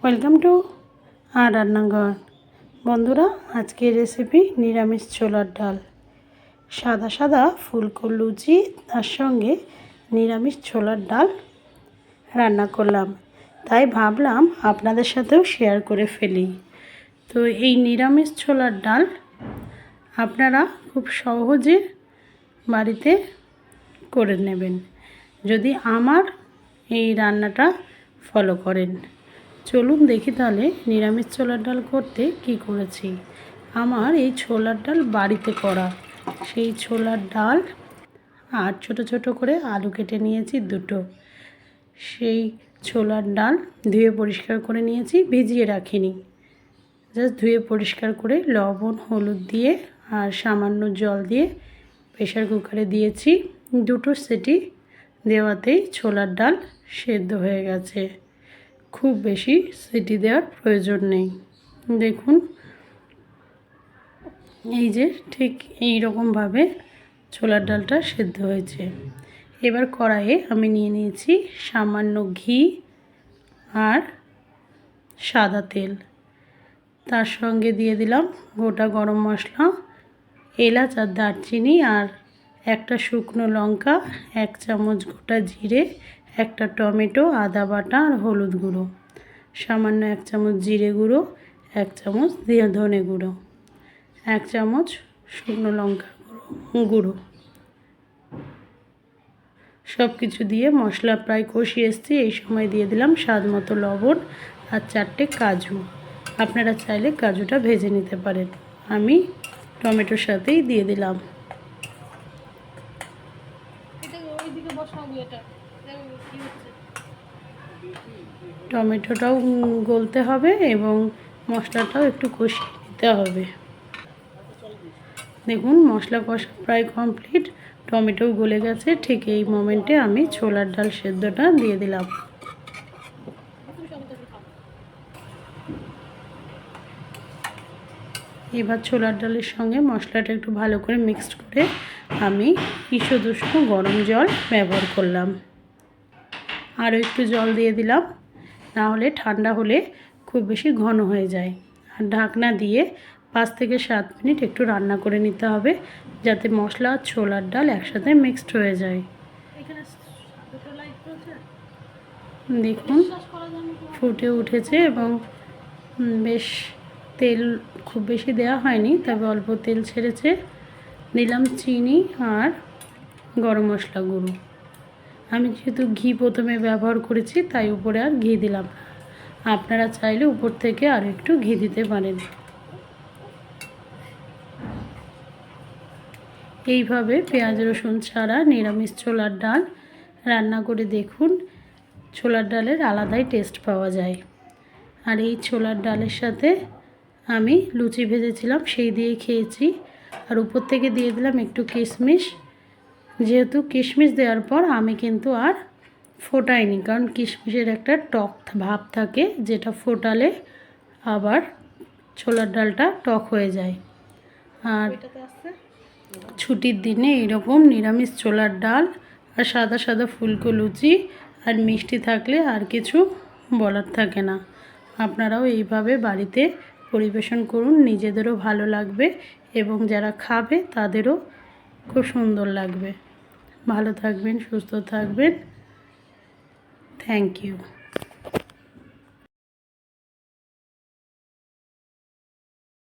Welcome to আর রান্নাঘর। বন্ধুরা, আজকের রেসিপি নিরামিষ ছোলার ডাল। সাদা সাদা ফুলকো লুচি, তার সঙ্গে নিরামিষ ছোলার ডাল রান্না করলাম, তাই ভাবলাম আপনাদের সাথেও শেয়ার করে ফেলি। তো এই নিরামিষ ছোলার ডাল আপনারা খুব সহজে বাড়িতে করে নেবেন যদি আমার এই রান্নাটা ফলো করেন। চলুন দেখি তাহলে নিরামিষ ছোলার ডাল করতে কি করেছি। আমার এই ছোলার ডাল বাড়িতে করা, সেই ছোলার ডাল আর ছোট ছোট করে আলু কেটে নিয়েছি দুটো। সেই ছোলার ডাল ধুয়ে পরিষ্কার করে নিয়েছি, ভিজিয়ে রাখিনি, জাস্ট ধুয়ে পরিষ্কার করে লবণ হলুদ দিয়ে আর সামান্য জল দিয়ে প্রেশার কুকারে দিয়েছি। দুটো সিটি দেওয়াতেই ছোলার ডাল সেদ্ধ হয়ে গেছে, খুব বেশি সিটি দেওয়ার প্রয়োজন নেই। দেখুন, এই যে ঠিক এই রকমভাবে ছোলার ডালটা সেদ্ধ হয়েছে। এবার কড়াইয়ে আমি নিয়ে নিয়েছি সামান্য ঘি আর সাদা তেল, তার সঙ্গে দিয়ে দিলাম গোটা গরম মশলা, এলাচ আর দারচিনি, আর একটা শুকনো লঙ্কা, 1 চামচ গোটা জিরে, একটা টমেটো, আদা বাটা আর হলুদ গুঁড়ো, সামান্য 1 চামচ জিরে গুঁড়ো, 1 চামচ ধনে গুঁড়ো, 1 চামচ শুকনো লঙ্কা গুঁড়ো, সব কিছু দিয়ে মশলা প্রায় কষিয়ে এসেছি। এই সময় দিয়ে দিলাম স্বাদ মতো লবণ আর 4টে কাজু। আপনারা চাইলে কাজুটা ভেজে নিতে পারেন, আমি টমেটোর সাথেই দিয়ে দিলাম। টমেটোটাও গলতে হবে এবং মশলাটাও একটু কষিয়ে নিতে হবে। দেখুন, মশলা কষা প্রায় কমপ্লিট, টমেটোও গলে গেছে। ঠিক এই মোমেন্টে আমি ছোলার ডাল সেদ্ধটা দিয়ে দিলাম। এবার ছোলার ডালের সঙ্গে মশলাটা একটু ভালো করে মিক্সড করে আমি ঈষদুষ্ণ গরম জল ব্যবহার করলাম। আরও একটু জল দিয়ে দিলাম, না হলে ঠান্ডা হলে খুব বেশি ঘন হয়ে যায়। আর ঢাকনা দিয়ে 5 থেকে 7 মিনিট একটু রান্না করে নিতে হবে, যাতে মশলা আর ছোলার ডাল একসাথে মিক্সড হয়ে যায়। দেখুন, ফুটে উঠেছে এবং বেশ তেল খুব বেশি দেওয়া হয়নি, তবে অল্প তেল ছেড়েছে। দিলাম চিনি আর গরম মশলা গুঁড়ো। আমি যেহেতু ঘি প্রথমে ব্যবহার করেছি, তাই উপরে আর ঘি দিলাম না। আপনারা চাইলে উপর থেকে আরও একটু ঘি দিতে পারেন। এইভাবে পেঁয়াজ রসুন ছাড়া নিরামিষ ছোলার ডাল রান্না করে দেখুন, ছোলার ডালের আলাদাই টেস্ট পাওয়া যায়। আর এই ছোলার ডালের সাথে আমি লুচি ভেজেছিলাম, সেই দিয়েই খেয়েছি। আর উপর থেকে দিয়ে দিলাম একটু কিশমিশ। যেহেতু কিশমিশ দেওয়ার পর আমি কিন্তু আর ফোটাইনি, কারণ কিশমিশের একটা টক ভাব থাকে, যেটা ফোটালে আবার ছোলার ডালটা টক হয়ে যায়। আর ছুটির দিনে এইরকম নিরামিষ ছোলার ডাল আর সাদা সাদা ফুলকো লুচি আর মিষ্টি থাকলে আর কিছু বলার থাকে না। আপনারাও এইভাবে বাড়িতে পরিবেশন করুন, নিজেদেরও ভালো লাগবে এবং যারা খাবে তাদেরও খুব সুন্দর লাগবে। ভালো থাকবেন, সুস্থ থাকবেন। Thank you.